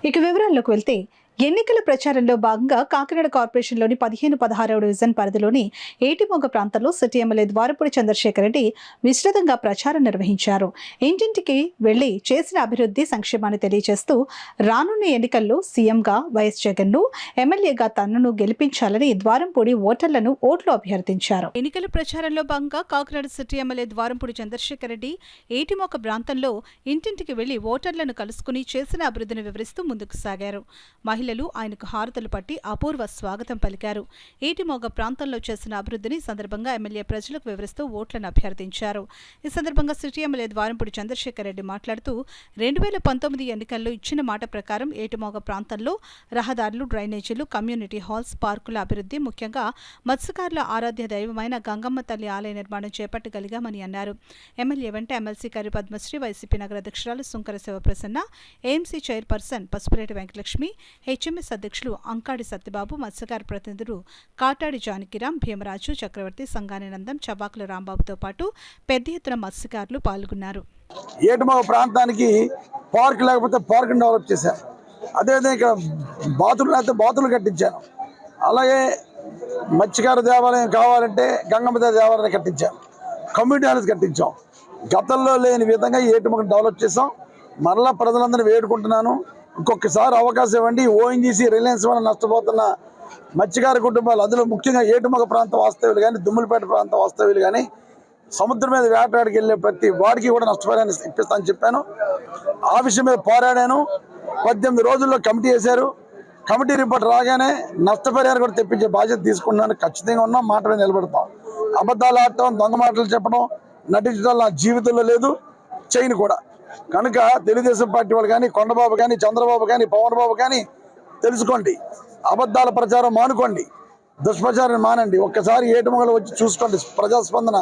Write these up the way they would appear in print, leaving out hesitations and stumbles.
ఇక వివరాల్లోకి వెళ్తే ఎన్నికల ప్రచారంలో భాగంగా కాకినాడ కార్పొరేషన్లోని 15-16వ డివిజన్ పరిధిలోని ఏటిమొగ ప్రాంతంలో సిటీ ఎమ్మెల్యే ద్వారపూడి చంద్రశేఖర్ రెడ్డి విస్తృతంగా ప్రచారం నిర్వహించారు. ఇంటింటికి వెళ్లి చేసిన అభివృద్ధి సంక్షేమాన్ని తెలియజేస్తూ రానున్న ఎన్నికల్లో సీఎంగా వైఎస్ జగన్ను, ఎమ్మెల్యేగా తనను గెలిపించాలని ద్వారంపూడి ఓటర్లను ఓట్లు అభ్యర్థించారు. ఎన్నికల ప్రచారంలో భాగంగా కాకినాడ సిటీ ఎమ్మెల్యే ద్వారంపూడి చంద్రశేఖర్ రెడ్డి ఏటిమొగ ప్రాంతంలో ఇంటింటికి వెళ్లి ఓటర్లను కలుసుకుని చేసిన అభివృద్ధిని వివరిస్తూ ముందుకు సాగారు. మహిళలు ఆయనకు హారతులు పట్టి అపూర్వ స్వాగతం పలికారు. ఏటిమోగ ప్రాంతంలో చేసిన అభివృద్ధిని సందర్భంగా ఎమ్మెల్యే ప్రజలకు వివరిస్తూ ఓట్లను అభ్యర్థించారు. ఈ సందర్భంగా సిటీ ఎమ్మెల్యే ద్వారంపూడి చంద్రశేఖర్ రెడ్డి మాట్లాడుతూ 2019 ఎన్నికల్లో ఇచ్చిన మాట ప్రకారం ఏటిమోగ ప్రాంతంలో రహదారులు, డ్రైనేజీలు, కమ్యూనిటీ హాల్స్, పార్కుల అభివృద్ధి, ముఖ్యంగా మత్స్యకారుల ఆరాధ్య దైవమైన గంగమ్మ తల్లి ఆలయ నిర్మాణం చేపట్టగలిగామని అన్నారు. ఎమ్మెల్యే వెంట ఎమ్మెల్సీ కరి పద్మశ్రీ, వైసీపీ నగర అధ్యక్షురాలు Sunkara Sivaprasanna, AMC chairperson Pasupuleti Venkatalakshmi, HMS అధ్యక్షులు అంకాడి సత్యబాబు, మత్స్యకార ప్రతినిధులు కాటాడి జానకిరాం, భీమరాజు, చక్రవర్తి, సంగాని నందం, చబాకుల రాంబాబుతో పాటు పెద్ద ఎత్తున మత్స్యకారులు పాల్గొన్నారు. ఏటిమొగ ప్రాంతానికి పార్క్ లేకపోతే పార్క్ డెవలప్ చేశాను. అదేవిధంగా ఇక్కడ బాతులు లేకపోతే బాతులు కట్టించాను. అలాగే మత్స్యకార దేవాలయం కావాలంటే గంగమ్మ దేవాలయం కట్టించాను. Community halls కట్టించాం. గతంలో లేని విధంగా ఏటిమొగ డెవలప్ చేసాం. మరలా ప్రజలందరూ వేడుకుంటున్నాను, ఇంకొకసారి అవకాశం ఇవ్వండి. ఓఎన్జీసీ, రిలయన్స్ వల్ల నష్టపోతున్న మత్స్యకార కుటుంబాలు, అందులో ముఖ్యంగా ఏటిమొగ ప్రాంత వాస్తవ్యులు కానీ, దుమ్ములపేట ప్రాంత వాస్తవ్యులు కానీ, సముద్రం మీద వేటాడికి వెళ్ళే ప్రతి వాడికి కూడా నష్టపరిహారం ఇప్పిస్తానని చెప్పాను. ఆ విషయం మీద పోరాడాను. 18 రోజుల్లో కమిటీ వేశారు. కమిటీ రిపోర్ట్ రాగానే నష్టపరిహారం కూడా తెప్పించే బాధ్యత తీసుకున్నాను. ఖచ్చితంగా ఉన్నాం, మాట మీద నిలబడతాం. అబద్ధాలు ఆడటం, దొంగ మాటలు చెప్పడం, నటించడం నా జీవితంలో లేదు, చేయను కూడా. కనుక తెలుగుదేశం పార్టీ వాళ్ళు కానీ, కొండబాబు కానీ, చంద్రబాబు కానీ, పవన్ బాబు కానీ తెలుసుకోండి, అబద్ధాల ప్రచారం మానుకోండి, దుష్ప్రచారం మానండి. ఒక్కసారి ఏటిమొగలు వచ్చి చూసుకోండి ప్రజాస్పందన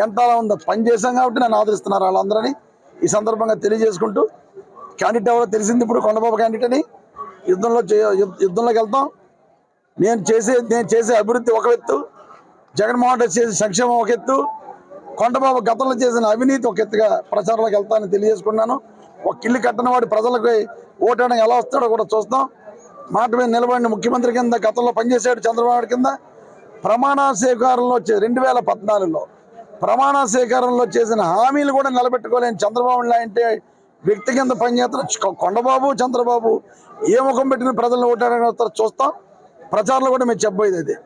ఎంత ఉందో. పనిచేసాం కాబట్టి నన్ను ఆదరిస్తున్నారు వాళ్ళందరినీ ఈ సందర్భంగా తెలియజేసుకుంటూ, క్యాండిడేట్ ఎవరో తెలిసింది ఇప్పుడు, కొండబాబు క్యాండిడేట్ అని. యుద్ధంలోకి వెళ్తాం. నేను చేసే అభివృద్ధి ఒక ఎత్తు, జగన్మోహన్ రెడ్డి చేసే సంక్షేమం ఒక ఎత్తు, కొండబాబు గతంలో చేసిన అవినీతి ఒక ఎత్తుగా ప్రచారంలోకి వెళ్తానని తెలియజేసుకున్నాను. ఒక ఇల్లు కట్టిన వాడి ప్రజలకు ఓటేయడం ఎలా వస్తాడో కూడా చూస్తాం. మాట మీద నిలబడిన ముఖ్యమంత్రి కింద గతంలో పనిచేశాడు చంద్రబాబు కింద. ప్రమాణ స్వీకారంలో 2014లో ప్రమాణ స్వీకారంలో చేసిన హామీలు కూడా నిలబెట్టుకోలేని చంద్రబాబు లాంటి వ్యక్తి కింద పనిచేస్తున్న కొండబాబు, చంద్రబాబు ఏ ముఖం పెట్టిన ప్రజలను ఓటేయడానికి వస్తారో చూస్తాం. ప్రచారంలో కూడా మేము చెప్పబోయేది అదే.